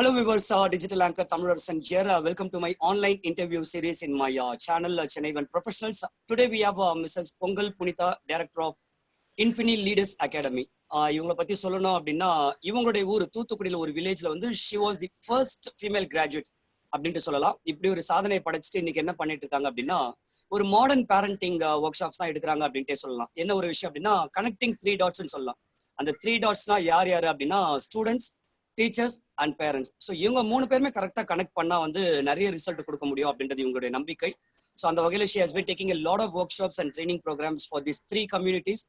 Hello viewers, digital anchor Tamilarshan here. Welcome to my online interview series in my channel Chennai Event Professionals. Today we have Mrs. Pongal Punitha, Director of Infini Leaders Academy. இவங்களை பத்தி சொல்லணும் அப்படின்னா இவங்களுடைய ஊர் தூத்துக்குடியில ஒரு வில்லேஜ்ல வந்து she was the first female graduate அப்படின்ட்டு சொல்லலாம். இப்படி ஒரு சாதனை படைச்சிட்டு இன்னைக்கு என்ன பண்ணிட்டு இருக்காங்க அப்படின்னா ஒரு மாடர்ன் பேரண்டிங் ஒர்க் ஷாப்ஸ் தான் எடுக்கிறாங்க அப்படின்ட்டே சொல்லலாம். என்ன ஒரு விஷயம் அப்படின்னா கனெக்டிங் 3 dots சொல்லலாம். அந்த 3 dotsனா யார் யாரு அப்படின்னா students, teachers and parents. So இவங்க 3 பேருமே கரெக்டாக கனெக்ட் பண்ணா வந்து நிறைய ரிசல்ட் கொடுக்க முடியும் அப்படின்றது இவங்களுடைய நம்பிக்கை. ஸோ அந்த வகையில் she has been taking a lot of workshops and training programs for these 3 communities.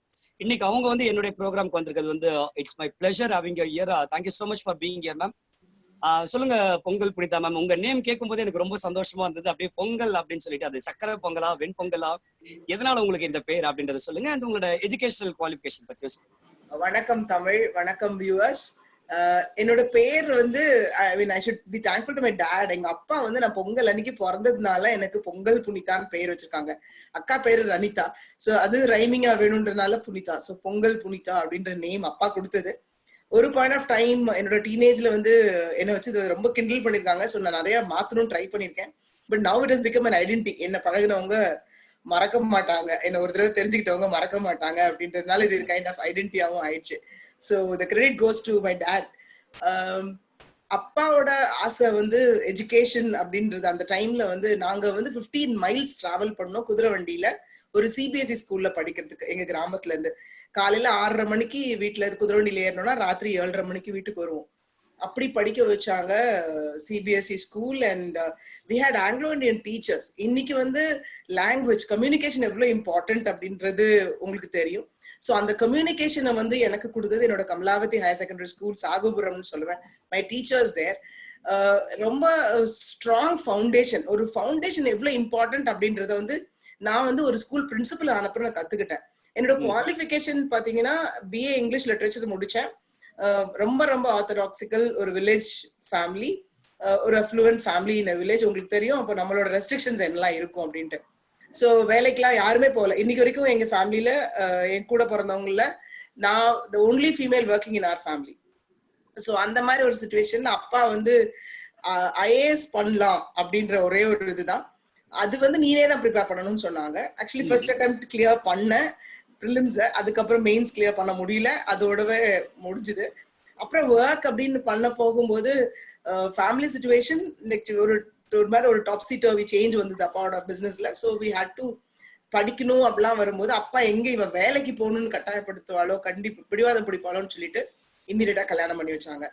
இன்னைக்கு அவங்க வந்து என்னுடைய ப்ரோக்ராம்க்கு வந்திருக்கிறது வந்து it's my pleasure having you here. Thank you so much for being here ma'am. சொல்லுங்க பொங்கல் புனிதா மேம், உங்க நேம் கேட்கும் போது எனக்கு ரொம்ப சந்தோஷமா இருந்தது. அப்படியே பொங்கல் அப்படின்னு சொல்லிட்டு அது சக்கரை பொங்கலா வெண்பொங்கலா, எதனால உங்களுக்கு இந்த பேர் அப்படின்றத சொல்லுங்க. அண்ட் உங்களோட எஜுகேஷனல் குவாலிஃபிகேஷன் பத்தி சொல்லுங்க. வணக்கம் தமிழ், வணக்கம் வியூவர்ஸ். என்னோட பேர் வந்து ஐ should be thankful to my dot. எங்க அப்பா வந்து நான் பொங்கல் அன்னைக்கு பிறந்ததுனால எனக்கு பொங்கல் புனிதான்னு பேர் வச்சிருக்காங்க. அக்கா பேரு ரனிதா, சோ அது ரைமிங்கா வேணும்ன்றதுனால புனிதா. சோ பொங்கல் புனிதா அப்படின்ற நேம் அப்பா கொடுத்தது. ஒரு பாயிண்ட் ஆஃப் டைம் என்னோட டீனேஜ்ல வந்து என்ன வச்சு ரொம்ப கிண்டல் பண்ணிருக்காங்க. ஸோ நான் நிறைய மாத்தணும்னு ட்ரை பண்ணிருக்கேன். But now it has become an identity. என்ன பழகினவங்க மறக்க மாட்டாங்க, என்ன ஒரு தடவை தெரிஞ்சுக்கிட்டவங்க மறக்க மாட்டாங்க அப்படின்றதுனால இது கைண்ட் ஆஃப் ஐடென்டிட்டியாவும் ஆயிடுச்சு. So the credit goes to my dot. அப்பாவோட ஆசை வந்து எஜுகேஷன் அப்படின்றது. அந்த டைம்ல வந்து நாங்க வந்து 15 miles டிராவல் பண்ணோம் குதிரை வண்டியில ஒரு சிபிஎஸ்இ ஸ்கூல்ல படிக்கிறதுக்கு. எங்க கிராமத்துல இருந்து காலையில 6:30 மணிக்கு வீட்டுல குதிரை வண்டியில ஏறணும்னா ராத்திரி 7:30 மணிக்கு வீட்டுக்கு வருவோம். அப்படி படிக்க வச்சாங்க CBSE school. And we had Anglo Indian teachers. இன்னைக்கு வந்து லாங்குவேஜ் கம்யூனிகேஷன் எவ்வளவு இம்பார்ட்டன்ட் அப்படின்றது உங்களுக்கு தெரியும். ஸோ அந்த கம்யூனிகேஷனை வந்து எனக்கு கொடுத்தது என்னோட கமலாவதி ஹையர் செகண்டரி ஸ்கூல், சாகுபுரம்னு சொல்லுவேன். மை டீச்சர்ஸ் தேர். ரொம்ப ஸ்ட்ராங் ஃபவுண்டேஷன். ஒரு ஃபவுண்டேஷன் எவ்வளவு இம்பார்ட்டன்ட் அப்படின்றத வந்து நான் வந்து ஒரு ஸ்கூல் பிரின்சிபல் ஆனப்பறம் நான் கத்துக்கிட்டேன். என்னோட குவாலிஃபிகேஷன் பாத்தீங்கன்னா பிஏ இங்கிலீஷ் லிட்ரேச்சர் முடிச்சேன். ரொம்ப ரொம்ப ஆர்த்தடாக்சிக்கல் ஒரு வில்லேஜ் ஃபேமிலி, ஒரு அஃப்ளூவன்ட் ஃபேமிலி இன் வில்லேஜ். உங்களுக்கு தெரியும் அப்போ நம்மளோட ரெஸ்ட்ரிக்ஷன்ஸ் என்னெல்லாம் இருக்கும் அப்படின்ட்டு. ஸோ வேலைக்கெல்லாம் யாருமே போகல. இன்னைக்கு வரைக்கும் எங்க ஃபேமிலியில என் கூட பிறந்தவங்கள நான் the only female working in our family. So அந்த மாதிரி ஒரு சுச்சுவேஷன் அப்பா வந்து ஐஏஎஸ் பண்ணலாம் அப்படின்ற ஒரே ஒரு இதுதான். அது வந்து நீனே தான் ப்ரிப்பேர் பண்ணணும்னு சொன்னாங்க. ஆக்சுவலி ஃபர்ஸ்ட் அட்டெம்ப்ட் கிளியர் பண்ணேன் ப்ரிலிம்ஸ். அதுக்கப்புறம் மெயின்ஸ் கிளியர் பண்ண முடியல, அதோடவே முடிஞ்சுது. அப்புறம் ஒர்க் அப்படின்னு பண்ண போகும்போது ஃபேமிலி சுச்சுவேஷன் ஒரு டாப்ஸி டர்வி சேஞ்ச் வந்தது அப்பாவோட பிசினஸ்ல. ஸோ வி ஹேட் டு படிக்கணும் அப்படிலாம் வரும்போது அப்பா எங்க இவன் வேலைக்கு போகணும்னு கட்டாயப்படுத்துவாளோ, கண்டிப்பா பிடிவாதம் பிடிப்பாளோன்னு சொல்லிட்டு இம்மீடியட்டா கல்யாணம் பண்ணி வச்சாங்க.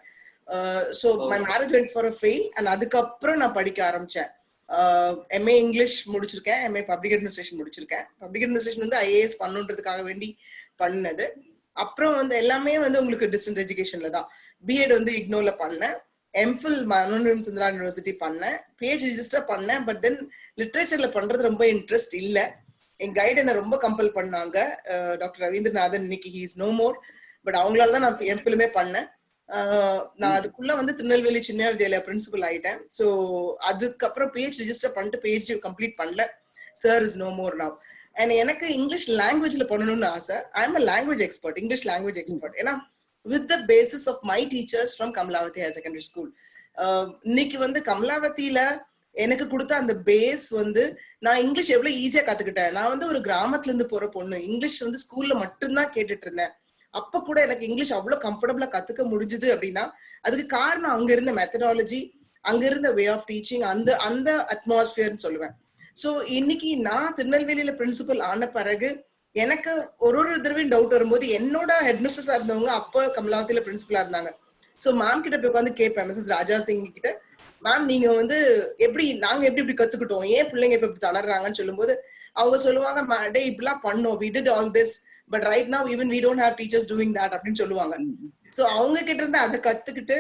So my marriage went for a fail. And அதுக்கப்புறம் நான் படிக்க ஆரம்பிச்சேன். எம்ஏ இங்கிலீஷ் முடிச்சிருக்கேன், எம்ஏ பப்ளிக் அட்மினிஸ்ட்ரேஷன் முடிச்சிருக்கேன். பப்ளிக் அட்மினிஸ்ட்ரேஷன் வந்து ஐஏஎஸ் பண்ணுன்றதுக்காக வேண்டி பண்ணது. அப்புறம் வந்து எல்லாமே வந்து உங்களுக்கு டிஸ்டன்ஸ் எஜுகேஷன்ல தான். பிஎட் வந்து இக்னோல பண்ணேன், எம்ஃபில் மனோன்மணியம் சுந்தரா யூனிவர்சிட்டி பண்ணேன், பிஹெச் ரிஜிஸ்டர் பண்ணேன். பட் தென் லிட்ரேச்சர்ல பண்றது ரொம்ப இன்ட்ரெஸ்ட் இல்லை. என் கைடு என்ன ரொம்ப கம்பல் பண்ணாங்க. டாக்டர் ரவீந்திரநாதன், இன்னைக்கு he is no more. But அவங்களால தான் நான் எம்ஃபிலுமே பண்ணேன். நான் அதுக்குள்ள வந்து திருநெல்வேலி சின்ன வித்யாலயா பிரின்சிபல் ஆயிட்டேன். ஸோ அதுக்கப்புறம் பிஹெச் ரிஜிஸ்டர் பண்ணிட்டு பிஹெச்டி கம்ப்ளீட் பண்ணல. Sir is no more now. And எனக்கு இங்கிலீஷ் லாங்குவேஜ்ல பண்ணணும்னு ஆசை. I am a language expert, English language expert. ஏன்னா with the basis of my teachers from Kamalavathy Higher Secondary School. இன்னைக்கு வந்து கமலாவதியில எனக்கு கொடுத்த அந்த பேஸ் வந்து நான் இங்கிலீஷ் எவ்வளவு ஈஸியா கத்துக்கிட்டேன். நான் வந்து ஒரு கிராமத்துல இருந்து போற பொண்ணு, இங்கிலீஷ் வந்து ஸ்கூல்ல மட்டும்தான் கேட்டுட்டு இருந்தேன். அப்ப கூட எனக்கு இங்கிலீஷ் அவ்வளவு கம்ஃபர்டபுளா கத்துக்க முடிஞ்சுது அப்படின்னா அதுக்கு காரணம் அங்க இருந்த மெத்தடாலஜி, அங்க இருந்த வே ஆஃப் டீச்சிங், அந்த அந்த அட்மாஸ்பியர்னு சொல்லுவேன். ஸோ இன்னைக்கு நான் திருநெல்வேலியில பிரின்சிபல் ஆன பிறகு எனக்கு ஒரு தடவையும் டவுட் வரும்போது என்னோட ஹெட்மிஸ்டர்ஸா இருந்தவங்க அப்ப கமலாவதியில பிரின்சிபலா இருந்தாங்க. ஸோ மேம் கிட்ட போய் உட்காந்து கேட்பேன், மிஸ்ஸஸ் ராஜா சிங் கிட்ட, மேம் நீங்க வந்து நாங்க எப்படி கத்துக்கிட்டோம், ஏன் பிள்ளைங்க இப்ப இப்படி தளர்றாங்கன்னு சொல்லும்போது அவங்க சொல்லுவாங்க, டே இப்படிலாம் பண்ணோம், we did all this but right now even we don't have teachers doing that அப்படின்னு சொல்லுவாங்க. ஸோ அவங்க கிட்ட இருந்து அதை கத்துக்கிட்டு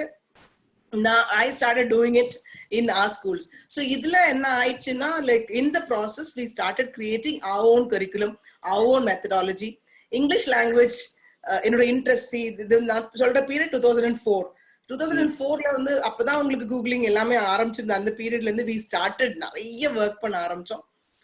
I started doing it in our schools. So இதுல என்ன ஆயிடுச்சுன்னா like in the process we started creating our own curriculum, our own methodology. English language என்னோட இன்ட்ரெஸ்ட் இது நான் சொல்ற பீரியட் 2004ல வந்து அப்பதான் உங்களுக்கு கூகுளிங் எல்லாமே ஆரம்பிச்சிருந்த அந்த பீரியட்ல இருந்து we started நிறைய ஒர்க் பண்ண ஆரம்பிச்சோம்.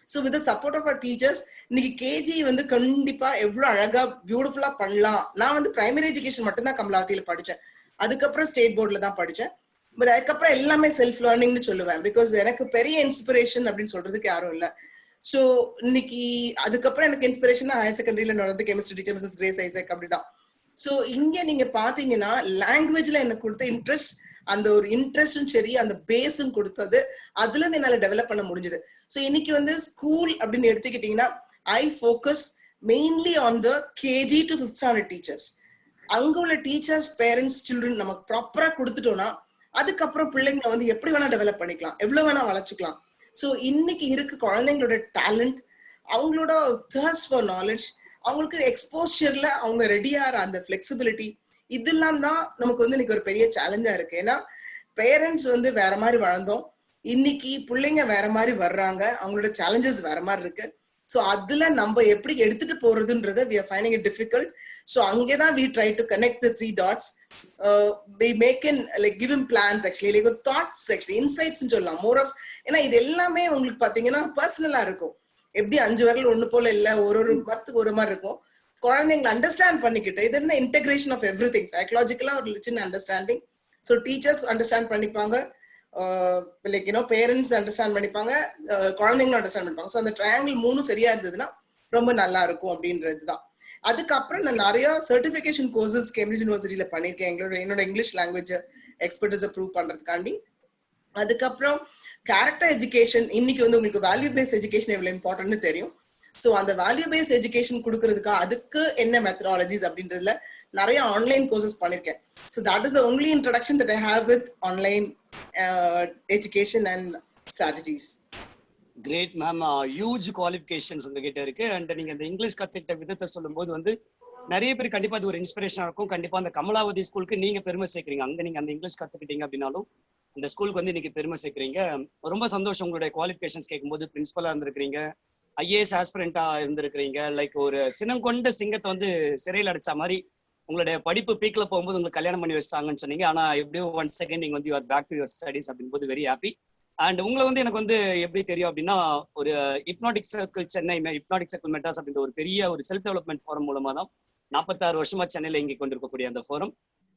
So with the support of our teachers இன்னைக்கு கேஜி வந்து கண்டிப்பா எவ்வளவு அழகா பியூட்டிஃபுல்லா பண்ணலாம். நான் வந்து பிரைமரி எஜுகேஷன் மட்டும்தான் கமலாவதியில படிச்சேன். அதுக்கப்புறம் ஸ்டேட் போர்ட்ல தான் படிச்சேன். பட் அதுக்கப்புறம் எல்லாமே செல்ஃப் லேர்னிங்னு சொல்லுவேன். பிகாஸ் எனக்கு பெரிய இன்ஸ்பிரேஷன் அப்படின்னு சொல்றதுக்கு யாரும் இல்லை. ஸோ இன்னைக்கு அதுக்கப்புறம் எனக்கு இன்ஸ்பிரேஷன் ஹையர் செகண்டரியில நடந்து chemistry teacher Mrs Grace Isaac அப்படிதான். ஸோ இங்க நீங்க பாத்தீங்கன்னா லாங்குவேஜ்ல எனக்கு கொடுத்த இன்ட்ரெஸ்ட், அந்த ஒரு இன்ட்ரெஸ்டும் சரி அந்த பேஸும் கொடுத்தது, அதுல இருந்து என்னால டெவலப் பண்ண முடிஞ்சது. ஸோ இன்னைக்கு வந்து ஸ்கூல் அப்படின்னு எடுத்துக்கிட்டீங்கன்னா ஐ focus mainly on the KG to 5th standard teachers. அங்க உள்ள டீச்சர்ஸ், பேரண்ட்ஸ், சில்ட்ரன் நமக்கு ப்ராப்பரா கொடுத்துட்டோம்னா அதுக்கப்புறம் பிள்ளைங்களை வந்து எப்படி வேணா டெவலப் பண்ணிக்கலாம், எவ்வளவு வேணா வளர்ச்சிக்கலாம். ஸோ இன்னைக்கு இருக்கு குழந்தைங்களோட டேலண்ட், அவங்களோட தர்ஸ்ட் ஃபார் நாலேஜ், அவங்களுக்கு எக்ஸ்போஷர்ல அவங்க ரெடியாகிற அந்த ஃபிளெக்சிபிலிட்டி, இதெல்லாம் தான் நமக்கு வந்து இன்னைக்கு ஒரு பெரிய சேலஞ்சா இருக்கு. ஏன்னா பேரண்ட்ஸ் வந்து வேற மாதிரி வளர்ந்தோம், இன்னைக்கு பிள்ளைங்க வேற மாதிரி வர்றாங்க, அவங்களோட சேலஞ்சஸ் வேற மாதிரி இருக்கு. ஸோ அதுல நம்ம எப்படி எடுத்துட்டு போறதுன்றத we are finding it difficult. So அங்கேதான் we try to connect the 3 dots. We make in like give him plans actually, like thoughts actually, insights ன்னு சொல்லலாம் more of. ஏன்னா இது எல்லாமே உங்களுக்கு பாத்தீங்கன்னா பர்சனலா இருக்கும். எப்படி 5 விரல் ஒண்ணு போல இல்ல, ஒரு மரத்துக்கு ஒரு மாதிரி இருக்கும். குழந்தைங்களை அண்டர்ஸ்டாண்ட் பண்ணிக்கிட்டு இது என்ன இன்டெகிரேஷன் ஆஃப் எவ்ரி திங், சைக்கலாஜிக்கலா ஒரு சின்ன அண்டர்ஸ்டாண்டிங். ஸோ டீச்சர்ஸ் அண்டர்ஸ்டாண்ட் பண்ணிப்பாங்க, லைக் யூனோ பேரண்ட்ஸ் அண்டர்ஸ்டாண்ட் பண்ணிப்பாங்க, குழந்தைங்களும் அண்டர்ஸ்டாண்ட் பண்ணிப்பாங்க. ஸோ அந்த ட்ரையாங்கிள் 3 சரியா இருந்ததுன்னா ரொம்ப நல்லா இருக்கும் அப்படின்றதுதான். அதுக்கப்புறம் நான் நிறைய சர்டிபிகேஷன் கோர்சஸ் கேம்பிரிட்ஜ் யூனிவர்சிட்டியில பண்ணிருக்கேன் என்னோட இங்கிலீஷ் லாங்குவேஜ் எக்ஸ்பர்டிஸை ப்ரூவ் பண்றதுக்காண்டி. அதுக்கப்புறம் கேரக்டர் எஜுகேஷன், இன்னைக்கு வந்து உங்களுக்கு வேல்யூ பேஸ்ட் எஜுகேஷன் எவ்வளவு இம்பார்ட்டன்ட்னு தெரியும். ஸோ அந்த வேல்யூ பேஸ்ட் எஜுகேஷன் கொடுக்கறதுக்கு அதுக்கு என்ன மெத்தடாலஜிஸ் அப்படின்றதுல நிறைய ஆன்லைன் கோர்சஸ் பண்ணிருக்கேன். So that is the only introduction that I have with online education and strategies. Great ma'am, huge qualifications உங்ககிட்ட இருக்கு. அண்ட் நீங்க இந்த இங்கிலீஷ் கத்துக்கிட்ட விதத்தை சொல்லும்போது வந்து நிறைய பேர் கண்டிப்பா அது ஒரு இன்ஸ்பிரேஷனா இருக்கும். கண்டிப்பா அந்த கமலாவதி ஸ்கூலுக்கு நீங்க பெருமை சேர்க்கிறீங்க. அங்க நீங்க அந்த இங்கிலீஷ் கத்துக்கிட்டீங்க அப்படின்னாலும் இந்த ஸ்கூலுக்கு வந்து இன்னைக்கு பெருமை சேர்க்கிறீங்க. ரொம்ப சந்தோஷம். உங்களுடைய குவாலிஃபிகேஷன்ஸ் கேட்கும்போது பிரின்சிபலா இருந்திருக்கிறீங்க, ஐஏஎஸ் ஆஸ்பிரண்டா இருந்திருக்கிறீங்க. லைக் ஒரு சினம் கொண்ட சிங்கத்தை வந்து சிறையில் அடைச்ச மாதிரி உங்களுடைய படிப்பு பீக்ல போகும்போது உங்களுக்கு கல்யாணம் பண்ணி வச்சாங்கன்னு சொன்னீங்க. ஆனா எப்படியோ 1 செகண்ட் நீங்க வந்து you're back to your studies அப்படிங்கும்போது வெரி ஹாப்பி. அண்ட் உங்களை வந்து எனக்கு வந்து எப்படி தெரியும் அப்படின்னா, ஒரு hypnotic circle Chennai, hypnotic circle Madras அப்படின்ற ஒரு பெரிய ஒரு செல்ஃப் டெவலப்மெண்ட் ஃபோரம் மூலமா தான் 46 வருஷமா சென்னையில இங்கே கொண்டிருக்கக்கூடிய அந்த ஃபோரம்.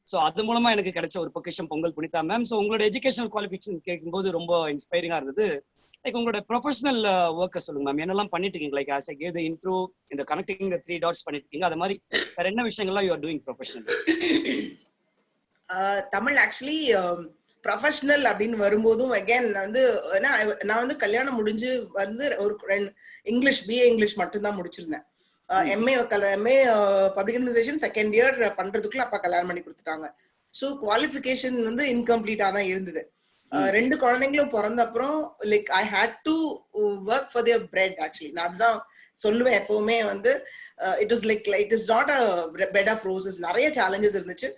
ஸோ அது மூலமா எனக்கு கிடைச்ச ஒரு பொக்கிஷம் பொங்கல் புனிதா மேம். ஸோ உங்களோட எஜுகேஷனல் குவாலிஃபிகேஷன் கேட்கும்போது ரொம்ப இன்ஸ்பைரிங்கா இருந்தது. லைக் உங்களோட ப்ரொஃபஷனல் ஒர்க்கை சொல்லுங்க மேம், என்னெல்லாம் பண்ணிட்டு இருக்கீங்க? Like as I gave the intro, இந்த கனெக்டிங் தி 3 dots பண்ணிட்டு இருக்கீங்க, அது மாதிரி வேற என்ன விஷயங்கள்லாம் you are doing professional? Tamil actually professional அப்படின்னு வரும்போதும் அகேன் நான் வந்து கல்யாணம் முடிஞ்சு வந்து ஒரு இங்கிலீஷ் பிஏ இங்கிலீஷ் மட்டும்தான் முடிச்சிருந்தேன். MA public administration second year பண்றதுக்குள்ள அப்பா கல்யாணம் பண்ணி கொடுத்துட்டாங்க. ஸோ குவாலிஃபிகேஷன் வந்து இன்கம்ப்ளீட்டா தான் இருந்தது. 2 குழந்தைங்களும் பிறந்த அப்புறம் like I hate to work for their bread. Actually நான் அதுதான் சொல்லுவேன் எப்பவுமே வந்து, it is like it is not a bed of roses. நிறைய சேலஞ்சஸ் இருந்துச்சு.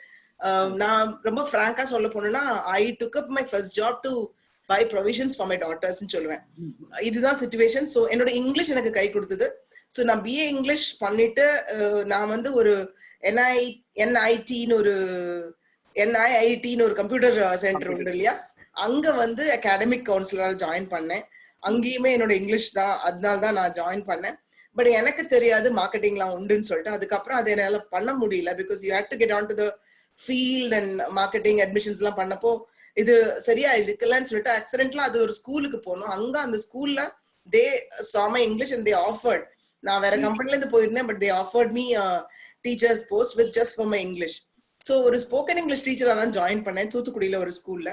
நான் ரொம்ப ஃப்ராங்கா சொல்ல போனேன்னா I took up my first job to buy provisions for my டாட்டர்ஸ்ன்னு சொல்லுவேன். இதுதான் சிச்சுவேஷன். ஸோ என்னோட இங்கிலீஷ் எனக்கு கை கொடுத்தது. ஸோ நான் பிஏ இங்கிலீஷ் பண்ணிட்டு நான் வந்து ஒரு என்ஐடின்னு ஒரு கம்ப்யூட்டர் சென்டர் உண்டு இல்லையா, அங்க வந்து அகாடமிக் கவுன்சிலரா ஜாயின் பண்ணேன். அங்கேயுமே என்னோட இங்கிலீஷ் தான், அதனால தான் நான் ஜாயின் பண்ணேன். பட் எனக்கு தெரியாது மார்க்கெட்டிங்லாம் உண்டுன்னு சொல்லிட்டு அதுக்கப்புறம் அதை என்னால பண்ண முடியல. Because you had to get on to the field and marketing admissions எல்லாம் பண்ணப்போ இது சரியா இருக்குல்லன்னு சொல்லிட்டு ஆக்சிடென்ட்லாம் அது ஒரு ஸ்கூலுக்கு போனோம். அங்க அந்த ஸ்கூல்ல தே saw my English and they offered, நான் வேற கம்பெனில இருந்து போயிருந்தேன், but they offered me a teacher's post with just for my English. So ஒரு ஸ்போக்கன் இங்கிலீஷ் டீச்சரா தான் ஜாயின் பண்ணேன் தூத்துக்குடியில ஒரு ஸ்கூல்ல.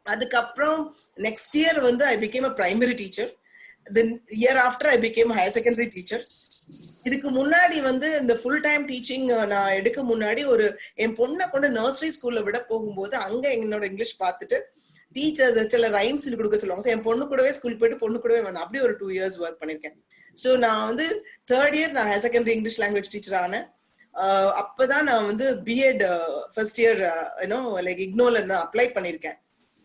அதுக்கப்புறம் நெக்ஸ்ட் இயர் வந்து ஐ became a primary teacher. Then year after I became higher secondary teacher. இதுக்கு முன்னாடி வந்து இந்த ஃபுல் டைம் டீச்சிங் நான் எடுக்க முன்னாடி ஒரு என் பொண்ணை கொண்டு நர்சரி ஸ்கூல்ல விட போகும்போது அங்க என்னோட இங்கிலீஷ் பார்த்துட்டு டீச்சர்ஸ் சில ரைம்ஸ் கொடுக்க சொல்லுவாங்க. என் பொண்ணு கூடவே ஸ்கூல் போயிட்டு பொண்ணு கூடவே வேணும், அப்படி ஒரு 2 years ஒர்க் பண்ணிருக்கேன். ஸோ நான் வந்து 3rd year நான் higher secondary English language teacher ஆனேன். அப்பதான் நான் வந்து பிஎட் ஃபர்ஸ்ட் இயர் லைக் இக்னோல நான் அப்ளை பண்ணிருக்கேன்.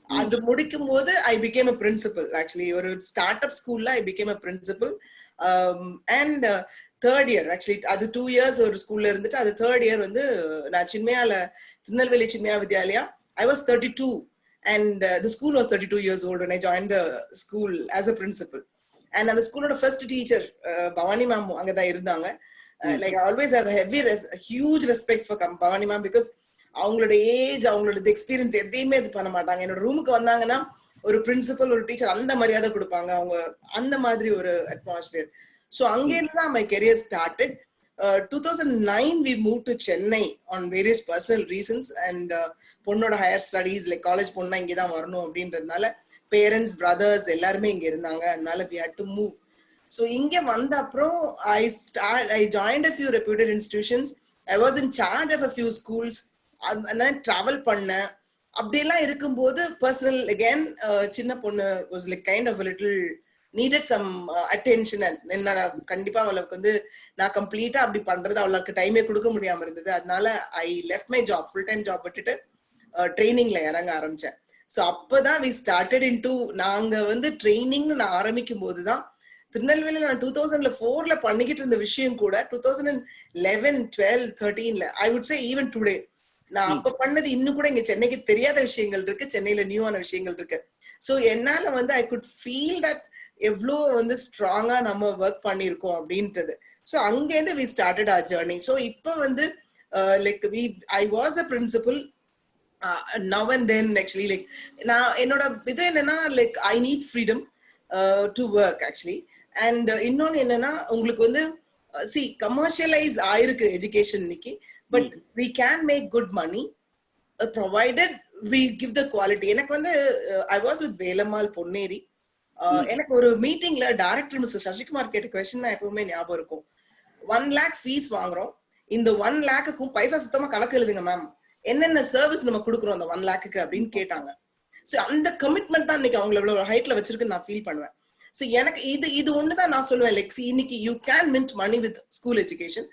அது முடிக்கும் போது I became a principal. Actually ஒரு ஸ்டார்ட் அப் ஸ்கூல்ல I became a principal. And 3rd year actually அது 2 years ஒரு ஸ்கூல்ல இருந்துட்டு அது 3rd year வந்து நான் சின்மயால Tirunelveli Chinmaya Vidyalaya I was 32 and the school was 32 years old when I joined the school as a principal. And அந்த ஸ்கூலோட ஃபர்ஸ்ட் டீச்சர் பவானி மேம் அங்கதான் இருந்தாங்க. Like I always have a huge respect for Bhavani ma'am because அவங்களோட age, அவங்களோட experience எதையுமே இது பண்ண மாட்டாங்க. என்னோட ரூமுக்கு வந்தாங்கன்னா ஒரு பிரின்சிபல், ஒரு டீச்சர் அந்த மரியாதை கொடுப்பாங்க. அவங்க அந்த மாதிரி ஒரு அட்மாஸ்பியர். ஸோ அங்கேருந்து தான் my career started. 2009 we moved to Chennai on various personal reasons, and பொண்ணோட ஹையர் ஸ்டடீஸ் லைக் காலேஜ் பொண்ணா இங்கே தான் வரணும் அப்படின்றதுனால பேரண்ட்ஸ், பிரதர்ஸ் எல்லாருமே இங்க இருந்தாங்க. அதனால we had to move. So இங்க வந்த அப்புறம் I joined a few reputed institutions. I was in charge of a few schools. நான் டிராவல் பண்ணேன். அப்படியெல்லாம் இருக்கும்போது பர்சனல் அகேன் சின்ன பொண்ணு was like kind of little needed some attention. என்ன கண்டிப்பா அவளுக்கு வந்து நான் கம்ப்ளீட்டா அப்படி பண்றது அவளுக்கு டைமே கொடுக்க முடியாம இருந்தது. அதனால I left my job, full time job விட்டுட்டு ட்ரைனிங்ல இறங்க ஆரம்பிச்சேன். ஸோ அப்பதான் வி ஸ்டார்டட் இன் டு நாங்க வந்து ட்ரைனிங்னு நான் ஆரம்பிக்கும் போதுதான் திருநெல்வேலியில நான் 2004ல பண்ணிக்கிட்டு இருந்த விஷயம் கூட 2011, 12, 13ல I would say even today நான் அப்ப பண்ணது இன்னும் கூட இங்க சென்னைக்கு தெரியாத விஷயங்கள் இருக்கு, சென்னையில நியூவான விஷயங்கள் இருக்கு. ஸோ என்னால வந்து ஐ குட் ஃபீல் தட் எவ்வளோ வந்து ஸ்ட்ராங்கா நம்ம ஒர்க் பண்ணிருக்கோம் அப்படின்றது. ஸோ அங்கேருந்து we started our journey. So இப்போ வந்து like I was a principal now and then. Actually like நான் என்னோட இது என்னன்னா like I need freedom to work actually. And இன்னொன்னு என்னன்னா உங்களுக்கு வந்து சி கமர்ஷியலைஸ் ஆயிருக்கு எஜுகேஷன் இன்னைக்கு. But we can make good money provided we give the quality. எனக்கு வந்து I was with Velammal Ponneri. எனக்கு ஒரு மீட்டிங்ல டைரக்டர் மிஸ்டர் சசிகுமார் கேட்ட கொஸ்டின் தான் எப்பவுமே ஞாபகம் இருக்கும். 1 lakh ஃபீஸ் வாங்குறோம், இந்த 1 lakhக்கும் பைசா சுத்தமா கணக்கு எழுதுங்க மேம், என்னென்ன சர்வீஸ் நம்ம கொடுக்குறோம் அந்த 1 lakhக்கு அப்படின்னு கேட்டாங்க. ஸோ அந்த கமிட்மெண்ட் தான் இன்னைக்கு அவங்களை எவ்வளவு ஹைட்ல வச்சிருக்கு நான் ஃபீல் பண்ணுவேன். ஸோ எனக்கு இது ஒண்ணுதான் நான் சொல்லுவேன் லைக் இன்னைக்கு you can mint money with school education,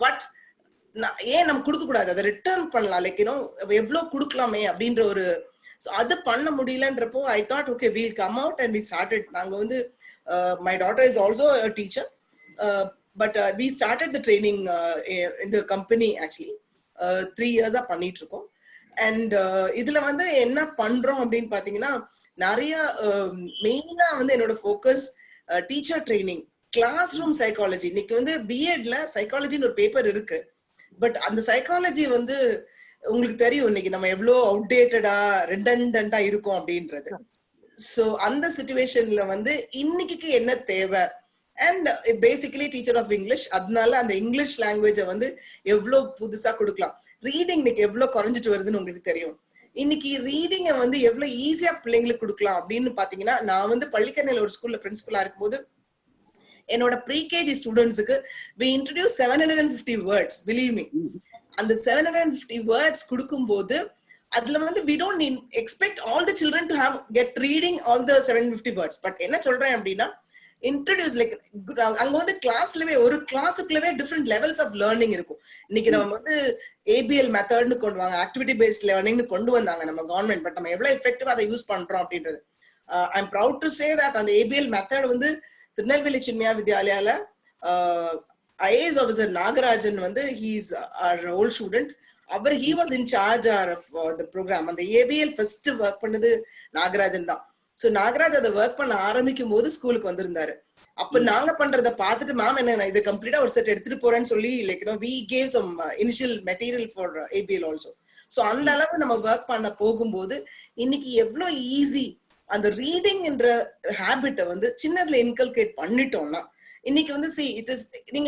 but ஏன் நம்ம கொடுக்க கூடாது, அதை ரிட்டர்ன் பண்ணலாம். லைக் எவ்வளவு கொடுக்கலாமே அப்படின்ற ஒரு அது பண்ண முடியலன்றப்போ I thought okay we'll come out and we started. நாங்க வந்து my daughter is also teacher, but we started the training in the company actually 3 years பண்ணிட்டு இருக்கோம். அண்ட் இதுல வந்து என்ன பண்றோம் அப்படின்னு பாத்தீங்கன்னா நிறைய மெயினா வந்து என்னோட focus teacher training, classroom psychology. இன்னைக்கு வந்து பிஎட்ல சைக்காலஜின்னு ஒரு பேப்பர் இருக்கு, பட் அந்த சைக்காலஜி வந்து உங்களுக்கு தெரியும் இன்னைக்கு நம்ம எவ்வளோ அவுடேட்டடா ரெண்டண்டா இருக்கும் அப்படின்றது. ஸோ அந்த சிச்சுவேஷன்ல வந்து இன்னைக்கு என்ன தேவை, and basically teacher of English, அதனால அந்த இங்கிலீஷ் லாங்குவேஜை வந்து எவ்வளோ புதுசா கொடுக்கலாம். ரீடிங் இன்னைக்கு எவ்வளவு குறைஞ்சிட்டு வருதுன்னு உங்களுக்கு தெரியும். இன்னைக்கு ரீடிங்கை வந்து எவ்வளவு ஈஸியா பிள்ளைங்களுக்கு கொடுக்கலாம் அப்படின்னு பாத்தீங்கன்னா, நான் வந்து பள்ளிக்கரணையில ஒரு ஸ்கூல்ல பிரின்சிபலா இருக்கும்போது என்னோட ப்ரீகேஜி ஸ்டூடெண்ட்ஸுக்கு we introduce 750 words, believe me. அந்த 750 words கொடுக்கும்போது அதுல வந்து we don't expect all the children to get reading all the 750 words. But என்ன சொல்றேன் அப்படின்னா இன்ட்ரடியூஸ் லைக் அங்க வந்து கிளாஸ்லவே ஒரு கிளாஸுக்குள்ளவே டிஃப்ரெண்ட் லெவல்ஸ் ஆஃப் லேர்னிங் இருக்கும். இன்னைக்கு நம்ம வந்து ABL மெத்தட்னு கொண்டு வாங்க, ஆக்டிவிட்டி பேஸ்ட் லேர்னிங்னு கொண்டு வந்தாங்க நம்ம கவர்மெண்ட். பட் நம்ம எவ்வளவு எஃபெக்டிவா அதை யூஸ் பண்றோம் அப்படின்றது I am proud to say that அந்த ABL மெத்தட் வந்து திருநெல்வேலி சின்மயா வித்யாலயால IAS ஆஃபீஸர் நாகராஜன் வந்து ஹீஸ் ஆர் ஓல்ட் ஸ்டூடெண்ட். அவர் he was in charge of the program. அந்த ABL ஃபர்ஸ்ட் ஒர்க் பண்ணது நாகராஜன் தான். சோ நாகராஜ் அதை ஒர்க் பண்ண ஆரம்பிக்கும் போது ஸ்கூலுக்கு வந்திருந்தாரு. அப்ப நாங்க பண்றத பார்த்துட்டு மேம் என்ன இது கம்ப்ளீட்டா ஒரு செட் எடுத்துட்டு போறேன்னு சொல்லி like we gave some initial material for ABL also. So அந்த அளவு நம்ம ஒர்க் பண்ண போகும்போது இன்னைக்கு எவ்வளவு ஈஸி அந்த ரீடிங் என்ற ஹேபிட்டை வந்து சின்னதுல இன்கல்கேட் பண்ணிட்டோம்னா இன்னைக்கு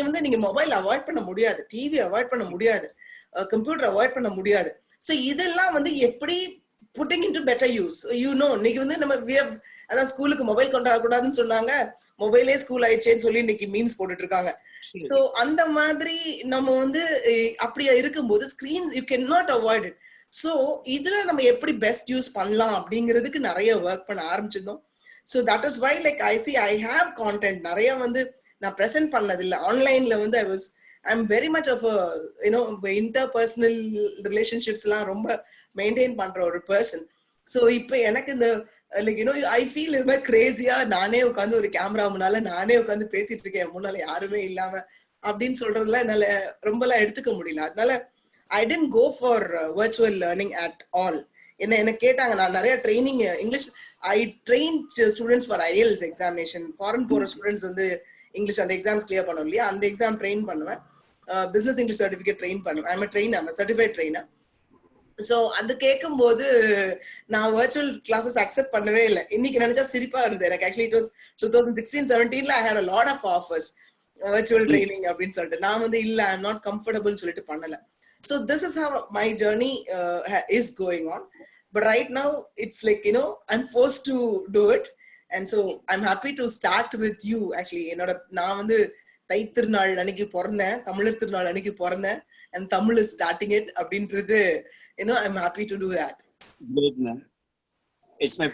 வந்து நீங்க மொபைல் அவாய்ட் பண்ண முடியாது, டிவி அவாய்ட் பண்ண முடியாது, கம்ப்யூட்டர் அவாய்ட் பண்ண முடியாது. சோ இதெல்லாம் வந்து எப்படி putting into better use, இன்னைக்கு வந்து நம்ம அதான் ஸ்கூலுக்கு மொபைல் கொண்டு வரக்கூடாதுன்னு சொன்னாங்க, மொபைலே ஸ்கூல் ஆயிடுச்சேன்னு சொல்லி இன்னைக்கு மீம்ஸ் போட்டுட்டு இருக்காங்க. சோ அந்த மாதிரி நம்ம வந்து அப்படியா இருக்கும்போது screen you can not avoid it. So இதுல நம்ம எப்படி பெஸ்ட் யூஸ் பண்ணலாம் அப்படிங்கிறதுக்கு நிறைய ஒர்க் பண்ண ஆரம்பிச்சிருந்தோம். So that is why like I have content நிறைய வந்து நான் ப்ரெசென்ட் பண்ணது இல்லை ஆன்லைன்ல வந்து I'm very much of a interpersonal relationships எல்லாம் ரொம்ப மெயின்டைன் பண்ற ஒரு பர்சன். சோ இப்போ எனக்கு இந்த லைக் ஐ ஃபீல் இது மாதிரி கிரேசியா நானே உட்காந்து ஒரு கேமரா முன்னால நானே உட்காந்து பேசிட்டு இருக்கேன், முன்னால யாருமே இல்லாம அப்படின்னு சொல்றதுல என்னால ரொம்பலாம் எடுத்துக்க முடியல. அதனால I didn't go for virtual learning at all. என்ன கேட்டாங்க, நான் நிறைய training English I trained students for IELTS examination. Foreign போற ஸ்டூடெண்ட்ஸ் வந்து இங்கிலீஷ் அந்த எக்ஸாம்ஸ் கிளியர் பண்ணும் இல்லையா, அந்த எக்ஸாம் ட்ரெயின் பண்ணுவேன். பிசினஸ் இங்கிலீஷ் சர்டிஃபிகேட் ட்ரெயின் பண்ணுவேன். I'm a certified trainer. So அது கேட்கும் போது நான் வர்ச்சுவல் கிளாஸஸ் அக்செப்ட் பண்ணவே இல்லை. இன்னைக்கு நினைச்சா சிரிப்பா வருது எனக்கு. Actually it was 2016-17 I had a lot of offers virtual training அப்படின்னு சொல்லிட்டு நான் வந்து இல்ல ஐ எம் நாட் கம்ஃபர்டபுள் சொல்லிட்டு பண்ணல. So this is how my journey is going on. But right now it's like, you know, I'm forced to do it. And so I'm happy to start with you actually. என்னோட நான் வந்து தை திருநாள் அன்னைக்கு பிறந்தேன், தமிழர் திருநாள் அன்னைக்கு பிறந்தேன், and Tamil is starting it அப்படின்றது, you know, I'm happy to do that. Great, man. It's my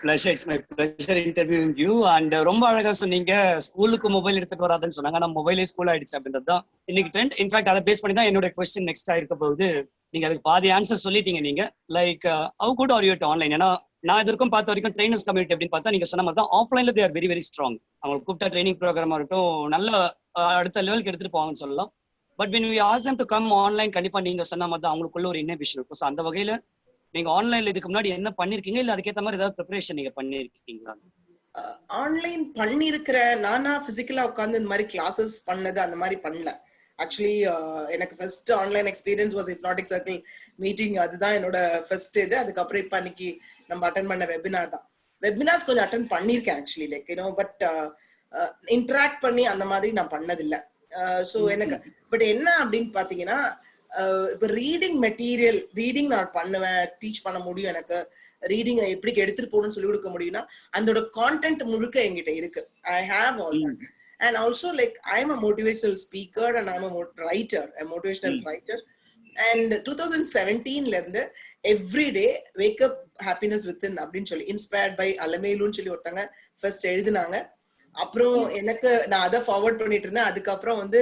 pleasure interviewing you. And ரொம்ப அழகா சொன்னீங்க, ஸ்கூலுக்கு மொபைல் எடுத்துட்டு வராதுன்னு சொன்னாங்க. ஆனா மொபைலே ஸ்கூல் ஆயிடுச்சு அப்படின்றது தான் இன்னைக்கு ட்ரெண்ட். இன்ஃபேக்ட் அதை பேஸ் பண்ணி தான் என்னோட கொஸ்டின் நெக்ஸ்ட் ஆயிருக்க போகுது. நீங்க அதுக்கு பாதி ஆன்சர் சொல்லிட்டீங்க. நீங்க like how good are you to online? ஏன்னா நான் இது வரைக்கும் பார்த்த வரைக்கும் ட்ரைனர்ஸ் கம்யூனிட்டி அப்படின்னு பார்த்தா நீங்க சொன்ன மாதிரி தான் ஆஃப்லைன்ல they are very very strong. அவங்களுக்கு கூப்பிட்ட ட்ரைனிங் ப்ரோக்ராமா இருக்கட்டும் நல்ல அடுத்த லெவலுக்கு எடுத்துட்டு போவாங்கன்னு சொல்லலாம். But when we ask them to come online, கண்டிப்பா நீங்க சொன்ன மாதிரி தான் அவங்களுக்குள்ள ஒரு இன்னபிஷன் இருக்கும். ஸோ அந்த வகையில நீங்க ஆன்லைன்ல இதுக்கு முன்னாடி என்ன பண்ணிருக்கீங்க, இல்ல அதுக்கேற்ற மாதிரி ஏதாவது ப்ரிப்பரேஷன் நீங்க பண்ணிருக்கீங்களா? ஆன்லைன் பண்ணிருக்கிற நானா பிசிக்கலா உட்காந்து இந்த மாதிரி கிளாஸஸ் பண்ணது அந்த மாதிரி பண்ணல. ஆக்சுவலி எனக்கு first online experience was hypnotic circle meeting. அதுதான் என்னோட ஃபர்ஸ்ட் இது. அதுக்கப்புறம் இப்ப அன்னைக்கு நம்ம அட்டன் பண்ண வெபினார் தான். வெபினார்ஸ் கொஞ்சம் அட்டன் பண்ணிருக்கேன் actually, like you know, but interact பண்ணி அந்த மாதிரி நான் பண்ணதில்லை. ஸோ எனக்கு பட் என்ன அப்படின்னு பாத்தீங்கன்னா, இப்போ ரீடிங் மெட்டீரியல் ரீடிங் நான் பண்ணுவேன், டீச் பண்ண முடியும். எனக்கு ரீடிங் எப்படி எடுத்துட்டு போகணும்னு சொல்லி கொடுக்க முடியும்னா அதோட கான்டென்ட் முழுக்க என்கிட்ட இருக்கு. I have all that. And also like I am a motivational speaker and I am a writer, a motivational writer. And 2017 ல இருந்து every day wake up happiness within அப்படின்னு சொல்லி inspired by அலமேலுன்னு சொல்லி ஒருத்தங்க ஃபர்ஸ்ட் எழுதினாங்க. அப்புறம் எனக்கு நான் அதை ஃபார்வர்ட் பண்ணிட்டு இருந்தேன். அதுக்கப்புறம் வந்து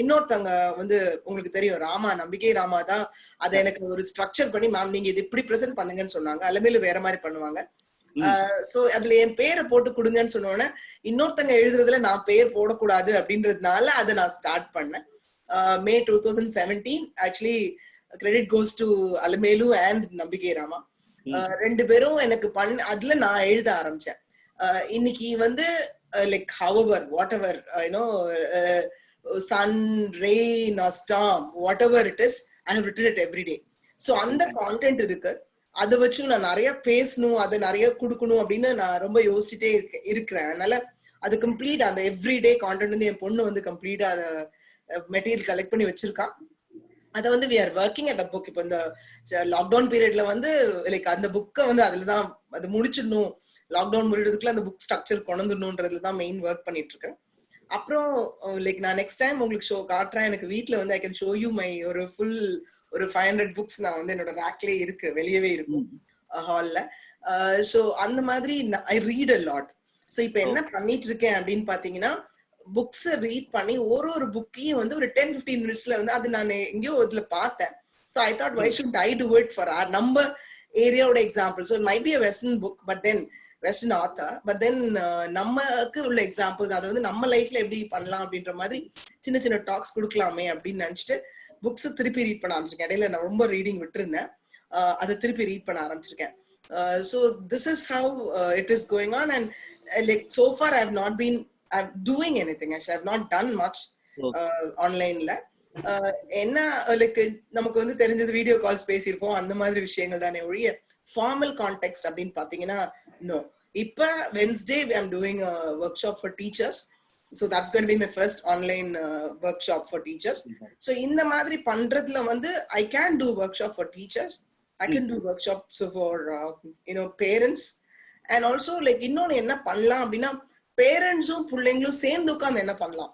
இன்னொருத்தவங்க வந்து உங்களுக்கு தெரியும், ராமா, நம்பிக்கை ராமா தான் அதை எனக்கு ஒரு ஸ்ட்ரக்சர் பண்ணி, மேம் நீங்க இது இப்படி ப்ரெசென்ட் பண்ணுங்கன்னு சொன்னாங்க. அலமேலு வேற மாதிரி பண்ணுவாங்க. சோ அதுல என் பேரை போட்டு கொடுங்கன்னு சொன்னோன்னே இன்னொருத்தங்க எழுதுறதுல நான் பேர் போடக்கூடாது அப்படின்றதுனால அதை நான் ஸ்டார்ட் பண்ணேன். மே 2017 actually credit goes to Alamelu and நம்பிக்கை ராமா. ரெண்டு பேரும் எனக்கு அதுல நான் எழுத ஆரம்பிச்சேன். இன்னைக்கு வந்து like however what ever you know sun, rain or storm, whatever it is, I have written it every day. So அந்த கான்டென்ட் இருக்கு. அதை வச்சு நான் நிறைய பேசணும், அதை நிறைய கொடுக்கணும் அப்படின்னு நான் ரொம்ப யோசிச்சுட்டே இருக்கிறேன். அதனால அது கம்ப்ளீட் அந்த எவ்ரிடே கான்டென்ட் வந்து என் பொண்ணு வந்து கம்ப்ளீட்டா அதை மெட்டீரியல் கலெக்ட் பண்ணி வச்சிருக்கா. அதை வந்து we are working at a book. இப்போ இந்த லாக்டவுன் பீரியட்ல வந்து லைக் அந்த புக்கை வந்து அதுலதான் அது முடிச்சிடணும், லாக்டவுன் முடிக்கிறதுக்குள்ள அந்த புக் ஸ்ட்ரக்சர் கொண்டுடணும்ன்றதுல தான் மெயின் ஒர்க் பண்ணிட்டு இருக்கேன். அப்புறம் லைக் நான் நெக்ஸ்ட் டைம் உங்களுக்கு ஷோ காட்டுறேன். எனக்கு வீட்டுல வந்து I can show you my ஒரு ஃபுல் ஒரு 500 புக்ஸ் நான் வந்து என்னோட ரேக்லயே இருக்கு, வெளியவே இருக்கும் ஹால்ல. ஸோ அந்த மாதிரி ஐ ரீட் அ லாட். ஸோ இப்போ என்ன பண்ணிட்டு இருக்கேன் அப்படின்னு பாத்தீங்கன்னா, புக்ஸ் ரீட் பண்ணி ஒரு புக்கையும் வந்து ஒரு 10-15 மினிட்ஸ்ல வந்து அது நான் எங்கேயோ இதுல பார்த்தேன். So I thought why should I do it for our நம்ம ஏரியாவோட example. So it might be a western book but then western author, but then நமக்கு உள்ள எக்ஸாம்பிள்ஸ் அதை வந்து நம்ம லைஃப்ல எப்படி பண்ணலாம் அப்படின்ற மாதிரி சின்ன சின்ன டாக்ஸ் கொடுக்கலாமே அப்படின்னு நினைச்சிட்டு புக்ஸ் திருப்பி ரீட் பண்ண ஆரம்பிச்சிருக்கேன். இடையில நான் ரொம்ப ரீடிங் விட்டுருந்தேன், அதை திருப்பி ரீட் பண்ண ஆரம்பிச்சிருக்கேன். So this is how it is going on. And like so far I have not been doing anything. I have not done much ஆன்லைன்ல. என்ன லைக் நமக்கு வந்து தெரிஞ்சது வீடியோ கால்ஸ் பேசியிருப்போம், அந்த மாதிரி விஷயங்கள் தானே ஒழிய ஃபார்மல் கான்டெக்ஸ்ட் அப்படின்னு பாத்தீங்கன்னா no. இப்ப Wednesday I am doing a workshop for teachers. So that's going to be my first online workshop for teachers. So இந்த மாதிரி பண்றதுல வந்து I can do workshop for teachers. I can do workshops for you know parents. And also like இன்னொன்னு என்ன பண்ணலாம் அப்படின்னா, பேரண்ட்ஸும் பிள்ளைங்களும் சேர்ந்து உட்கார்ந்து என்ன பண்ணலாம்.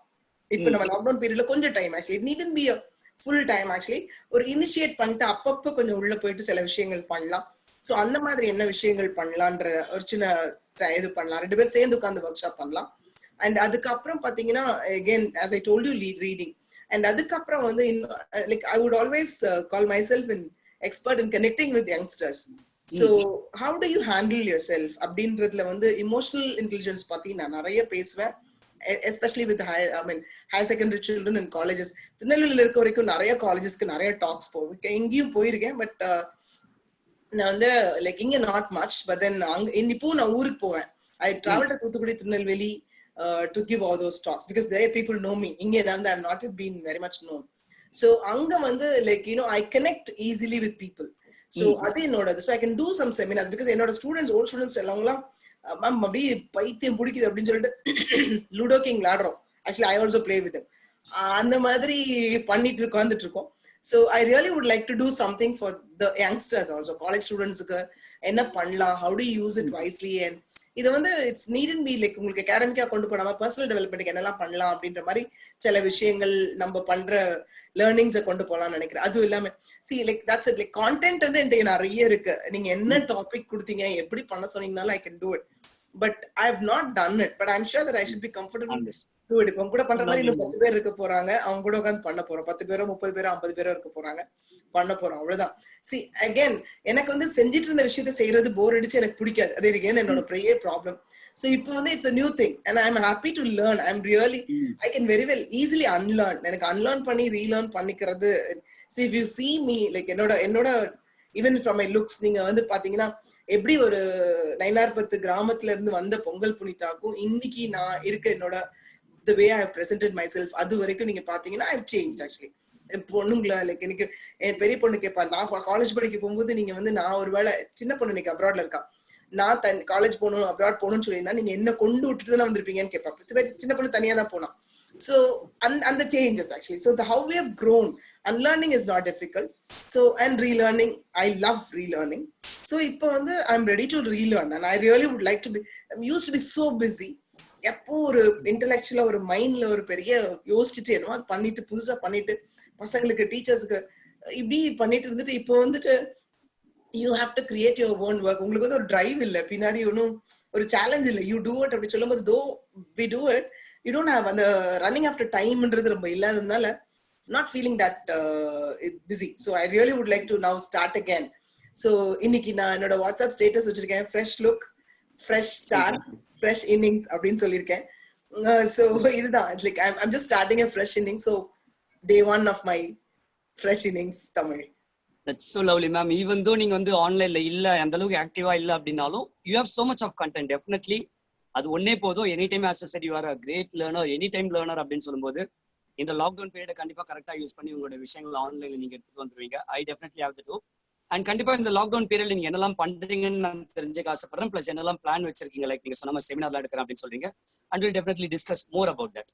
இப்ப நம்ம லாக்டவுன் பீரியட்ல கொஞ்சம் time actually it needn't be a full time actually ஒரு இனிஷியேட் பண்ணிட்டு அப்பப்போ கொஞ்சம் உள்ள போயிட்டு சில விஷயங்கள் பண்ணலாம். ஸோ அந்த மாதிரி என்ன விஷயங்கள் பண்ணலான்ற ஒரு சின்ன இது பண்ணலாம். ரெண்டு பேரும் சேர்ந்து உட்காந்து ஒர்க் ஷாப் பண்ணலாம். அண்ட் அதுக்கப்புறம் பாத்தீங்கன்னா again as I told you reading. And அதுக்கப்புறம் வந்து like I would always call myself an expert in connecting with youngsters. So how do you handle yourself அப்படின்றதுல வந்து emotional intelligence பத்தி நான் நிறைய பேசுவேன், especially with higher secondary children and colleges. திருநெல்வேலியில இருக்க வரைக்கும் நிறைய காலேஜஸ்க்கு நிறைய டாக்ஸ் போவேன், எங்கேயும் போயிருக்கேன். பட் நான் வந்து லைக் இங்க நாட் மச், பட் தென் இப்போ நான் ஊருக்கு போவேன். I travel to Thoothukudi, Tirunelveli to give all those talks because there people know me. இங்க வந்து I have not been very much known. So அங்க வந்து like you know I connect easily with people. So அது என்னோட so I can do some seminars because என்னோட students old students எல்லாம்லாம் ma'am அப்படியே பைத்தியம் பிடிக்குது அப்படின்னு சொல்லிட்டு லுடோ கிங் விளாடுறோம். Actually I also play with அந்த மாதிரி பண்ணிட்டு உட்காந்துட்டு இருக்கோம். So I really would like to do something for the youngsters also. College ஸ்டூடெண்ட்ஸுக்கு என்ன பண்ணலாம், how to use it wisely, and இது வந்து இட்ஸ் நீட் பி லைக் உங்களுக்கு அகாடமிக்கா கொண்டு போனாம பர்சனல் டெவலப்மெண்ட்க்கு என்னெல்லாம் பண்ணலாம் அப்படின்ற மாதிரி சில விஷயங்கள் நம்ம பண்ற லேர்னிங்ஸை கொண்டு போகலாம்னு நினைக்கிறேன். அதுவும் இல்லாம see like that's it, like content வந்து என்கிட்ட நிறைய இருக்கு. நீங்க என்ன டாபிக் கொடுத்தீங்க, எப்படி பண்ண சொன்னீங்கனாலும் I can do it. But I have not done it, but I am sure that I should be comfortable to it. உங்க கூட பண்ற மாதிரி இன்னும் 10 பேர் இருக்க போறாங்க, அவங்க கூட உட்காந்து பண்ண போறோம். 10 பேரோ 30 பேரோ 50 பேரோ இருக்க போறாங்க, பண்ண போறோம், அவ்வளவுதான். சி அகைன் எனக்கு வந்து செஞ்சிட்டு இருந்த விஷயத்த செய்யறது போர் அடிச்சு எனக்கு பிடிக்காது. அது எனக்கு என்னோட பெரிய ப்ராப்ளம். So இப்போ வந்து it's a new thing and I'm happy to learn. I'm really I can very well easily unlearn. எனக்கு unlearn பண்ணி relearn பண்ணிக்கிறது. See if you see me like என்னோட even from my looks நீங்க வந்து பாத்தீங்கன்னா எப்படி ஒரு நைனார்பத்து கிராமத்துல இருந்து வந்த பொங்கல் புனிதாக்கும் இன்னைக்கு நான் இருக்க என்னோட the way I have presented myself அது வரைக்கும் நீங்க பாத்தீங்கன்னா I've changed actually. பொண்ணுங்களா லைக் எனக்கு என் பெரிய பொண்ணு கேட்பா, நான் காலேஜ் படிக்க போகும்போது நீங்க வந்து நான் ஒருவேளை சின்ன பொண்ணு இன்னைக்கு அப்ராட்ல இருக்கா, நான் காலேஜ் போகணும் அப்ராட் போகணும்னு சொல்லியிருந்தா நீங்க என்ன கொண்டு விட்டுட்டு தானே வந்திருப்பீங்கன்னு கேட்பா. சின்ன பொண்ணு தனியா தான் போனா. So அந்த changes actually, so the how we have grown, unlearning is not difficult. So and relearning, I love relearning. So இப்போ வந்து I'm ready to relearn and I really would like to be, I'm used to be so busy. எப்போ ஒரு இன்டெலெக்சுவலா ஒரு மைண்ட்ல ஒரு பெரிய யோசிச்சுட்டு என்னமோ அது பண்ணிட்டு புதுசா பண்ணிட்டு பசங்களுக்கு டீச்சர்ஸுக்கு இப்படி பண்ணிட்டு இருந்துட்டு இப்போ வந்துட்டு you have to create your own work. உங்களுக்கு வந்து ஒரு டிரைவ் இல்ல, பின்னாடி ஒன்னும் ஒரு சேலஞ்ச் இல்ல. யூ டூ இட் அப்படி சொல்லும்போது though we do it, you don't have அந்த ரன்னிங் ஆஃப்டர் டைம்ன்றது ரொம்ப இல்லாததுனால not feeling that busy. So I really would like to now start again. So இன்னைக்கு நான் என்னோட வாட்ஸ்அப் ஸ்டேட்டஸ் வச்சிருக்கேன், fresh look, fresh start, fresh innings அப்படின்னு சொல்லியிருக்கேன். So இதுதான் like I'm just starting a fresh innings. So day one of my fresh innings Tamil. That's so lovely, ma'am. Even though நீங்க வந்து ஆன்லைன்ல இல்ல, அந்த அளவுக்கு ஆக்டிவா இல்ல அப்படினாலும் you have so much of content. Definitely அது ஒண்ணே போதும். Any time as I said you are a great learner, any time learner அப்படின்னு சொல்லும்போது இந்த லாக்டவுன் பீரியட கண்டிப்பா கரெக்டா யூஸ் பண்ணி உங்களோட விஷயங்களை ஆன்லைன்ல நீங்க எடுத்துட்டு வந்துருவீங்க. I definitely have to do. And கண்டிப்பா இந்த லாக்டவுன் பீரியட்ல நீங்க என்னெல்லாம் பண்றீங்கன்னு நான் தெரிஞ்சுக்க ஆசைப்படுறேன். பிளஸ் என்னெல்லாம் பிளான் வச்சிருக்கீங்க, லைக் நீங்க சொன்ன செமினார்லாம் எடுக்கிறேன் அப்படின்னு சொல்றீங்க. And will definitely discuss more about that.